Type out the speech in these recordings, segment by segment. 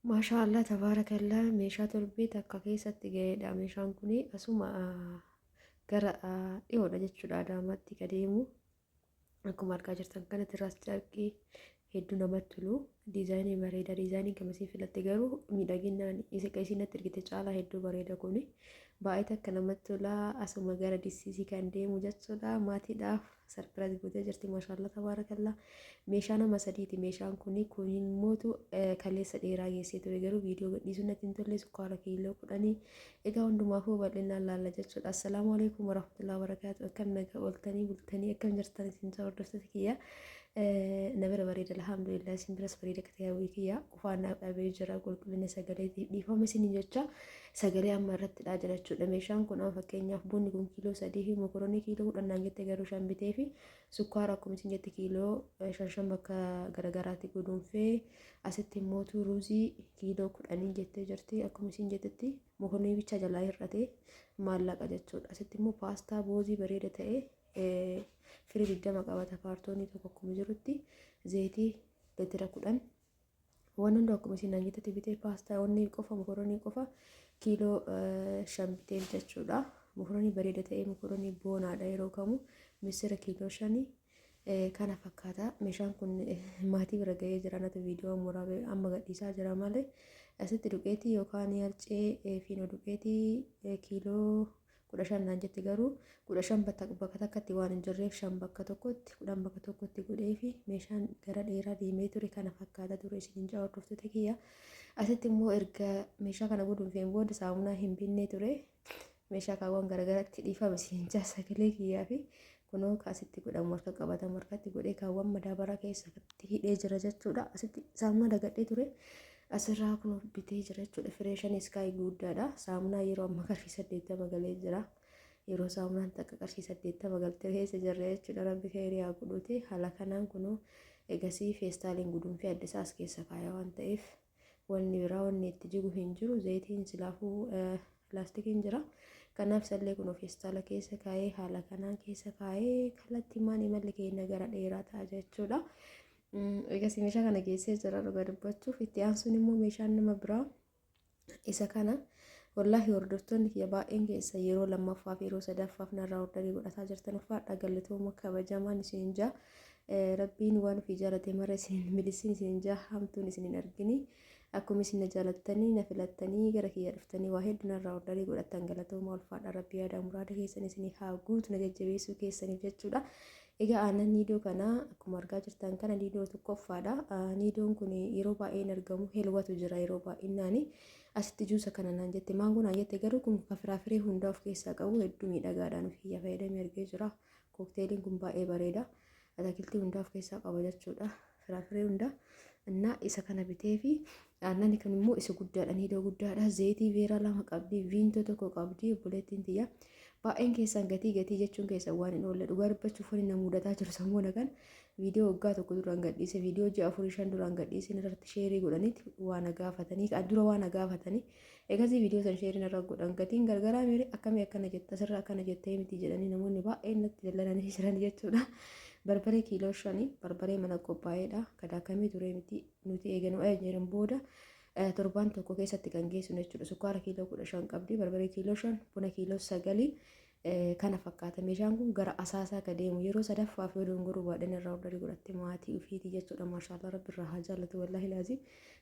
Maashaallah tabaarakallaa meeshaa torbee takka keessatti ga'eedha. Meeshaan kun asuma gara dhiyoodha jechuudha. Adaamaatti adeemu akkuma argaa jirtan kana tiraas carqii hedduu namatti tolu. Diizaayinii bareeda. Diizaayinii gamasii filatte garuu miidhaginaan isiinatti ergite caalaa hedduu bareeda kun baay'ee akka namatti tolaa. Asuma gara dissiisii kan deemu jechuudha. Maatiidhaaf sarpiraayiz gootee jirti. Maashaallah tabaarakallaa. Meeshaa nama sadiiti meeshaan kun immootu kaleessa dheeraa geessee ture garuu viidiyoo gadhiisuun natti hin tolle sukkaara kiiloo 10 egaa hundumaafuu bal'inaan laalla jechuudha. Assalaamu alaikum warahmatullahi wabarakaatu. Akkam nagaa ooltanii bultanii akkam jirtan isin hordoftoota kiyya. Nabira bareeda alhamdulillah isin biras bareeda akka ta'e kiyya qufaan dhabee jira qulqullina sagaleetiif dhiifama isin jecha sagalee amma irratti dha jechuudha. Meeshaan kun fakkeenyaaf bunni kun kiiloo 3 fi mokoroonii kiiloo 10 jette garuu 5 bitee fi sukkaara akkuma isin jette kiiloo 5 bakka garagaraatti godhuunfee asitti immootu ruuzii kiiloo 10 jettee jirti akkuma isin jettetti mokoroonii bicha jalaa hir'ate maallaqa jechuudha. Asitti immoo paastaa boozii bareeda ta'e firii 20 qabata kaartoonii tokko akkuma jirutti zayitii litira 10 waan hunda akkuma isin jettetti bitee paastaa wanni qofa mokoroonii qofa kiiloo 5 bitee jechuudha. Mokoroonii bareeda ta'e mokoroonii boonaadha yeroo kamu misira kiiloo 5 kana fakkaata. Meeshaan kun maatii bira ga'ee jira natu viidiyoo muraabee amma gadhiisaa jira malee asitti duqeetii yookaan harcee fiinoo duqeetii kiiloo 15 naan jetti garuu 15 bakka takkatti waan hin jirreef 5 bakka tokkotti 10 bakka tokkotti godhee fi meeshaan gara dheeraa deemee ture kana fakkaata ture isin hordoftoota kiyya. Asitti immoo erga meeshaa kana godhuun booda saamunaa hin binnee ture meeshaa kaawwan garagaraatti dhiifama isin sagalee kiyyaa fi kunoo asitti godhamu harka qabatamu harkatti godhee kaawwan madaabaraa keessatti hidhee jira jechuudha. Asitti saamunaa dagadhee ture asirraa kun bitee jira jechuudha. Fireeshan iskaay guddaadha. Saamunaa yeroo amma qarshii 80 galee jira. Yeroo saamunaan takka qarshii 80 galtee keessa jirra jechuudha. Rabbi khayriyaa godhute haala kanaan kunoo egasii feestaaliin guduunfee adda isaas keessa kaaya waan ta'eef wanni biraa wanni itti jigu hin jiru. Zayitiin silaafuu laastikiin jira. Kanaaf sallee kun feestaala keessa kaayee haala kanaan keessa kaayee kallattii maanii malli keenya gara dheeraa ta'a jechuudha. Egaa meeshaa kana geessee jira dhugaa dubbachuuf itti aansuun immoo meeshaan nama biraa isa kana wallaahi hordoftoonni kiyya baay'een keessa yeroo lammaffaaf yeroo sadaffaaf narraa ordarii godhataa jirtan uffaadha galatooma kabajamaan isin jaa rabbiin waan ofii jaalate mara isin milisin isin jaa hamtuun isin hin argini akkuma isin jaalattanii na filattanii gara kiyya dhuftanii waa hedduu narraa ordarii godhatan galatooma ulfaadha rabbii yaada muraada keessan isin haa guutu na jajjabeessuu keessaniif jechuudha. Egaa aannan niidoo kana akkuma argaa jirtan kana niidoo tokkoffaadha. Niidoon kun yeroo baay'ee argamu helwatu jira yeroo baay'inaan asitti juusa kana naan jette maangoon naan jette garuu kun firaafirii hundaa of keessaa qabu hedduu miidhagaadhaan of kiyya fayyadamee argee jira. Kookteeliin kun baay'ee bareeda. Atakiltii hundaa of keessaa qaba jechuudha. Firaafirii hundaa እና isa kana bitee fi aannan kun immoo isa guddaadha niidoo guddaadha. Zayitii veeraa 2 qabdi viintoo tokko qabdi obboleettiin tiyya. Baay'een keessan gatii jechuun keessan waan hin oolle dhugaa dubbachuuf waliin na mudataa jiru sammuu nagaan viidiyoo waggaa tokko duraan gadhiise viidiyoo 6-4-5 duraan gadhiise irratti sheerii godhaniiti waan gaafatanii dura waan gaafatanii egasii viidiyoo san sheerii irra godhan gatiin gargaraa meerii akkamii akkana jetta sirra akkana jettee miti jedhanii namoonni baay'een natti dallananii jiran jechuudha. Barbaree kiiloo 5 barbaree mana qophaa'eedha kadaakamii ture miti nuti eeganuu jedhan booda torbaan tokko keessatti kan geessu jechuudha. Sukkaara kiiloo 15 qabdi barbaree kiiloo 5 buna kiiloo 9 kana fakkaata. Meeshaan kun gara asaasaa ka deemu yeroo sadaffaaf yoo dongoruu baadhan irraa ordarii godhatte maatii ofiitii jechuudha. Maashaallah rabbi irraa haa jaallatu wallahi laazim.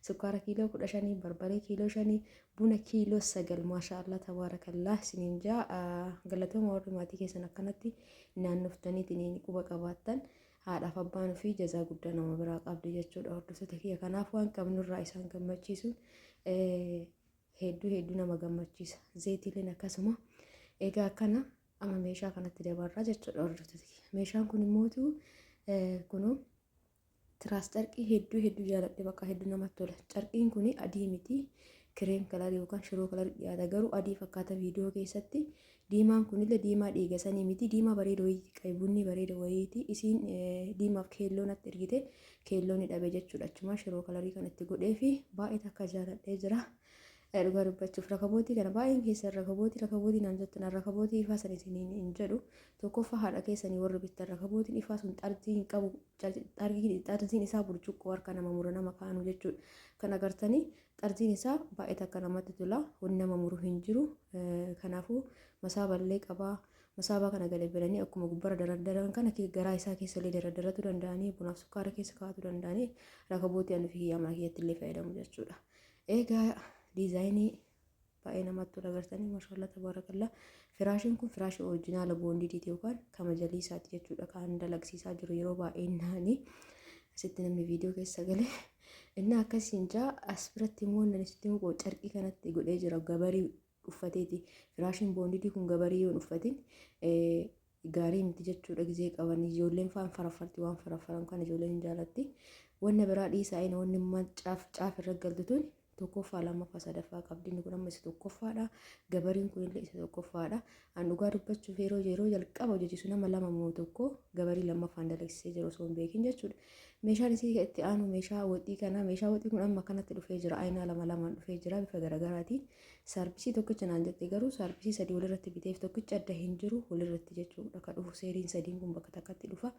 Sukkaara kiiloo 15 barbaree kiiloo 5 buna kiiloo 9 maashaallah tabaarakallah isiniin jaa galatooma warri maatii keessan akkanatti naannoftaniitiin quba qabaattan haadhaaf abbaan ofii jazaa guddaa nama biraa qabdi jechuudha. Hordoftoota kiyya kanaaf waan qabnurraa isaan gammachiisuun hedduu nama gammachiisa. Zayitiileen akkasuma egaa akkana amma meeshaa kanatti dabarraa jechuudha hordoftoota kiyya. Meeshaan kun immootu kunoo tiraas carqii hedduu jaaladhe bakka hedduu namatti tola. Carqiin kun adii miti kireem kalarii yookaan shiroo kalarii dhiyaata garuu adii fakkaata viidiyoo keessatti. Diimaan kunillee diimaa dhiigasanii miti diimaa bareeda wayiiti qaybunni bareeda wayiiti isiin diimaaf keelloon natti ergite keelloon dhabe jechuudha. Achuma shiroo kalarii kanatti godhee fi baay'ee takka jaaladhee jira. dhugaa dubbachuuf rakabootii kana baay'een keessan rakabootii naan jettan rakabootii ifaa san isiniin hin jedhu tokkoffaa haadha keessanii warri bittan rakabootiin ifaa sun xarzii hin qabu xarziin isaa burcuqqoo harka nama mura nama kaanu jechuudha kan agartanii xarziin isaa baay'ee takka namatti tola wanni nama muru hin jiru kanaafuu masaaballee qabaa. Masaabaa kana galeebbilanii akkuma gubbara daradaran kana garaa isaa keessa illee daradaratu danda'anii bunaaf sukkaara keessa kaa'atu danda'anii rakabootii ani fi hiyyamaa kiyyatti illee fayyadamu jechuudha. Egaa diizaayinii baay'ee namatti tola agartanii maashaallah tabaarakallaa. Firaashiin kun firaashii orijinaala boondiitii yookaan kama jalii isaati jechuudha kan dalagsiisaa jiru yeroo baay'ee naanii asitti namni viidiyoo keessa galee inni akkasiin jaa as biratti immoo inni asitti immoo carqii kanatti godhee jira gabarii uffateeti firaashiin boondidii kun gabarii yoo uffatin gaarii miti jechuudha gizee qaban ijoolleen faan faraffarti waan faraffaran kan ijoolleen hin jaalatti wanna biraa dhiisaa inni wanni caaf irra galtutuun tokkoffaa lammaffaa sadaffaa qabdi inni kun amma isa tokkoffaadha gabariin kun illee isa tokkoffaadha an dhugaa dubbachuuf yeroo jalqaba hojjechiisu nama lama moo tokko gabarii lammaffaan dalagsisee jiru osoo hin beekin jechuudha meeshaan isii itti aanu meeshaa waxii kana meeshaa waxii kun amma kanatti dhufee jira aynaa lamaan dhufee jira bifa garaagaraatiin saarvisii tokkicha naan jettee garuu saarvisii sadii walirratti biteef tokkicha adda hin jiru walirratti jechuudha kan dhufu seeriin sadiin kun bakka takkatti dhufa.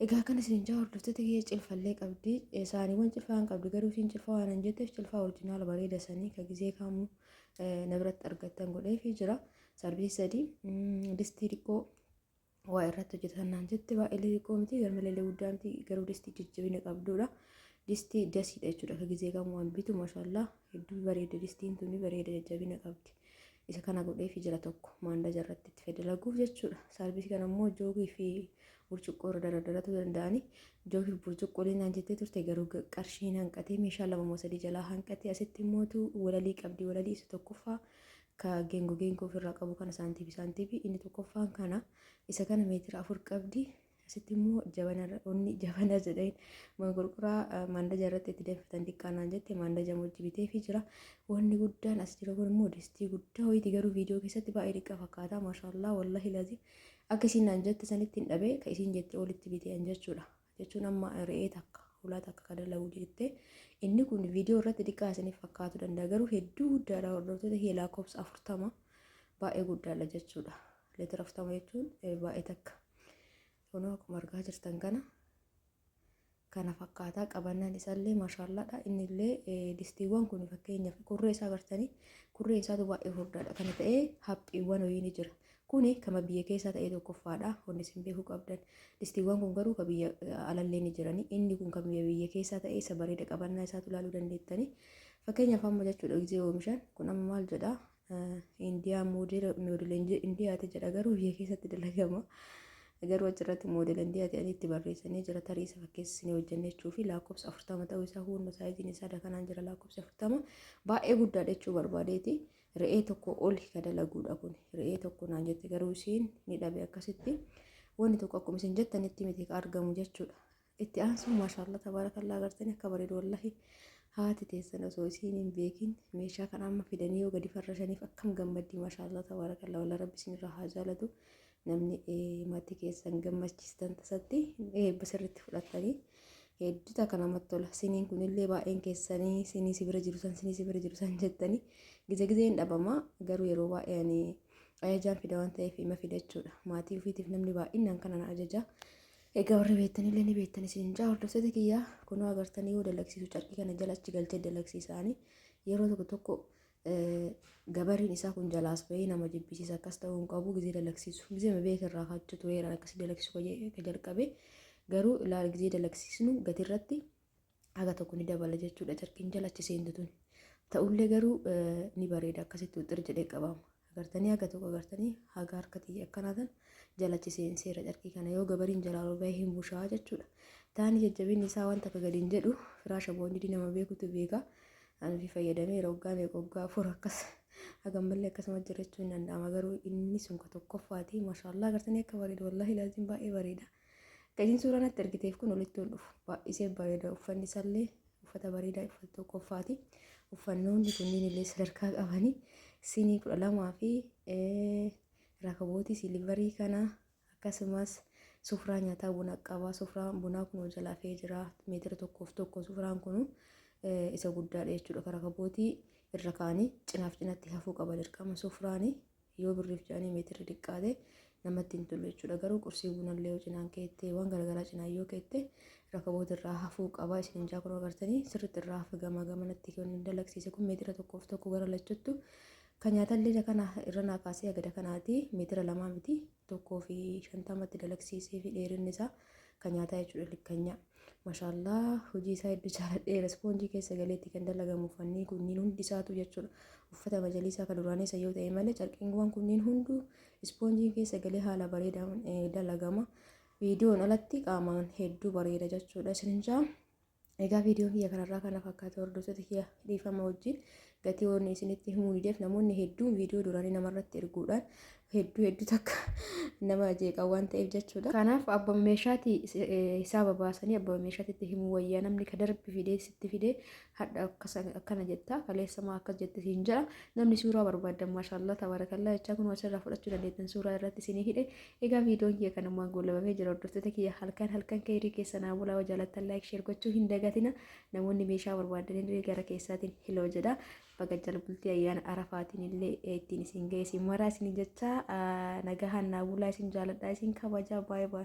Egaa kana isin jaa hordoftoota kiyya cilfallee qabdi isaaniiwwan cilfaa hin qabdi garuu isin cilfaa waan hin jetteef cilfaa orijinaala bareeda sanii ka gizee kaamuu na biratti argattan godheefii jira saarvisii sadii distii xiqqoo waa irratti hojjetan naan jette baay'ee xiqqoo miti garmalee guddaa miti garuu distii jajjabina qabdudha distii dasiidha jechuudha ka gizee kaamuu waan bitu maashaallah hedduu bareeda distiin tuni bareeda jajjabina qabdi isa kana godheefii jira tokko maanda jarratti itti fayyadamuuf jechuudha saarvisii kana immoo joogii fi burcuqqoo irra daradaratu danda'ani joogii burcuqqooleen naan jettee turte garuu qarshiin hanqatee meeshaa lama moo sadii jalaa hanqatee asitti immootu walalii qabdi walalii isa tokkoffaa ka geengoo ofirraa qabu kana saantiifi inni tokkoffaan kana isa kana meetira 4 qabdi asitti immoo jabana jedheen gurguraa maandaja irratti itti danfatan xiqqaanaan jette maandaja hojii biteefii jira wanni guddaan as jira kun immoo distii guddaa wayiiti garuu viidiyoo keessatti baay'ee xiqqaa fakkaata maashaallah wallahi lazii akka isiin naan jette sanitti hin dhabee ka isiin jette olitti bitean jechuun amma re'ee takka hulaa takka ka dalaguu jette inni kun viidiyoo irratti xiqqaa isiniif fakkaatu danda'a garuu hedduu guddaadha hordoftoota kee lakkoofsa 40 baay'ee guddaadha jechuudha leetira 40 jechuun baay'ee takka kunoo akkuma argaa jirtan kana fakkaataa qabannaan isaallee maashaallaadha innillee distiiwwan kun fakkeenyaaf kurree isaa agartanii kurree isaatu baay'ee furdaadha kana ta'ee haphiiwwan wayii ni jira kuni kama biyya keessaa ta'ee tokkoffaadha wanni isin beekuu qabdan distiiwwan kun garuu ka biyya alallee ni jirani inni kun kan biyya keessaa ta'ee isa bareeda qabannaa isaatu ilaaluu dandeettanii fakkeenyaaf amma jechuudha gizee oomishan kun amma maal jedha indiyaa moodela indiyaati jedha garuu biyya keessatti dalagama garuu achirratti moodela indiyaati itti barreessanii jira tarii isa fakkeessanii hojjennechuu fi lakkoofsa 40 ta'uu isaa hundi saayiziin isaa dakanaan jira lakkoofsa 40 baay'ee guddaadha jechuu barbaadeeti re'ee tokko oli ka dalaguudha kun re'ee tokko naan jette garuu isiin ni dhabe akkasitti wanni tokko akkuma isin jettanitti miti ka argamu jechuudha itti aansuun maashaallah tabaarakallaa agartanii akka bareedu wallahi haati teessan osoo isiin hin beekin meeshaa kana amma fidanii yoo gadi farrashaniif akkam gammaddii maashaallah tabaarakallaa walla rabbi isinirraa haa jaalatu namni maatii keessan gammachiistan tasatti basirratti fudhatanii hedduuta kana namatti tola siniin kunillee baay'een keessanii sinii sibira jiru san jettanii gizeen dhabama garuu yeroo baay'ee ajajaan fida waan ta'eef hima fidachuudha maatii ofiitiif namni baay'inaan kana na ajaja egaa warri beektanillee ni beektan isin jaa hordoftoota kiyyaa kunoo agartanii yoo dalagsiisu carqii kana jala achi galchee dalagsiisaanii yeroo tokko gabariin isaa kun jalaas bahee nama jibbisiisa akkas ta'uu hin qabu gizee dalagsiisu gizee beeka irraa kaachuu tureera akkasii dalagsiisu ka jalqabe garuu ilaal gizee dalagsiisnu gatirratti haga tokko ni dabala jechuudha carqiin jala achi seentutun ta'ullee garuu ni bareeda akkasitti uxxir jedhee qabama agartanii haga tokko agartanii haga harkatti akkanaatan jala achi seenseera carqii kana yoo gabariin jalaa bahee hin bushaa jechuudha taani jajjabinni isaa wanta akka gadiin jedhu firaasha boondii nama beekutu beeka ani fayyadamee roggaa meeqoggaa fur akkas hagammallee akkasuma jirachuu hin danda'ama garuu inni sun ka tokkoffaati maashaallah agartanii akka bareeda wallahi laaziin baay'ee bareeda qajiin suuraa natti argiteef kun olitti ol dhufu baay'isee bareeda uffanni isaallee uffata bareedaa uffata tokkoffaati uffannoonni kunniin illee sadarkaa qabanii sinii 12 fi rakabootii silivarii kana akkasumas sufraa nyaataa buna qaba sufraan bunaa kun jalaa fee jira meetira tokkoof tokko sufraan kunu isa guddaadha jechuudha. Rakabootii irra kaanii cinaaf cinatti hafuu qaba dirqama. Sufraanii yoo birriif jedhanii meetira xiqqaate namatti hin tolu jechuudha. Garuu qursii bunallee yoo cinaan keettee waan garaagaraa cinaan yoo keette rakaboota irraa hafuu qaba. Isin jaa kun agartanii sirriitti irraa hafa gamanatti kan dalagsiise kun meetira tokkoof tokko gara lachuttu kan nyaatallee kana irra naa kaasee agada kanaati meetira 2 miti 1.50 dalagsiisee fi dheerinni isaa kan nyaataa jechuudha likkanyaa. Maashaallah hojii isaa hedduu jaaladheera. Ispoonjii keessa galeetti kan dalagamu uffanni kunniin hundi isaatu jechuudha. Uffata majalisaa kan duraanii isa yoo ta'e malee carqiiwwan kunniin hunduu ispoonjii keessa galee haala bareedaan dalagama. Viidiyoon alatti qaamaan hedduu bareeda jechuudha. Isinjaa egaa viidiyoon kiyya kanarraa kana fakkaata hordoftoota kiyya dhiifama wajjin gatii waan isinitti himuu dideef namoonni hedduun viidiyoo duraanii namarratti erguudhaan hedduu takka nama jeeqaa waan ta'eef jechuudha. Kanaaf abbaa meeshaati hisaaba baasanii abbaa meeshaatitti himuu wayyaa namni ka darbi fidee sitti fidee hadha akkana jetta kaleessamaa akkas jette siin jira namni suuraa barbaadan maashaallah tabaarakallaa jechaa kun asirraa fudhachuu dandeettan suuraa irratti isinii hidhe. Egaa viidiyoon kiyya kanammaan goolabamee jira hordoftoota kiyya halkan keerii keessa naa bulaa jaalattan laayik sheer gochuu hin dagatina. Namoonni meeshaa barbaadan gara keessaatiin hiloo jedha. Baga jalbultii ayyaana arafaatiin illee ittiin isin ga'e isin maraa isin jecha nagahan naa bulaa isin jaaladhaa isin kabajaa baay'ee.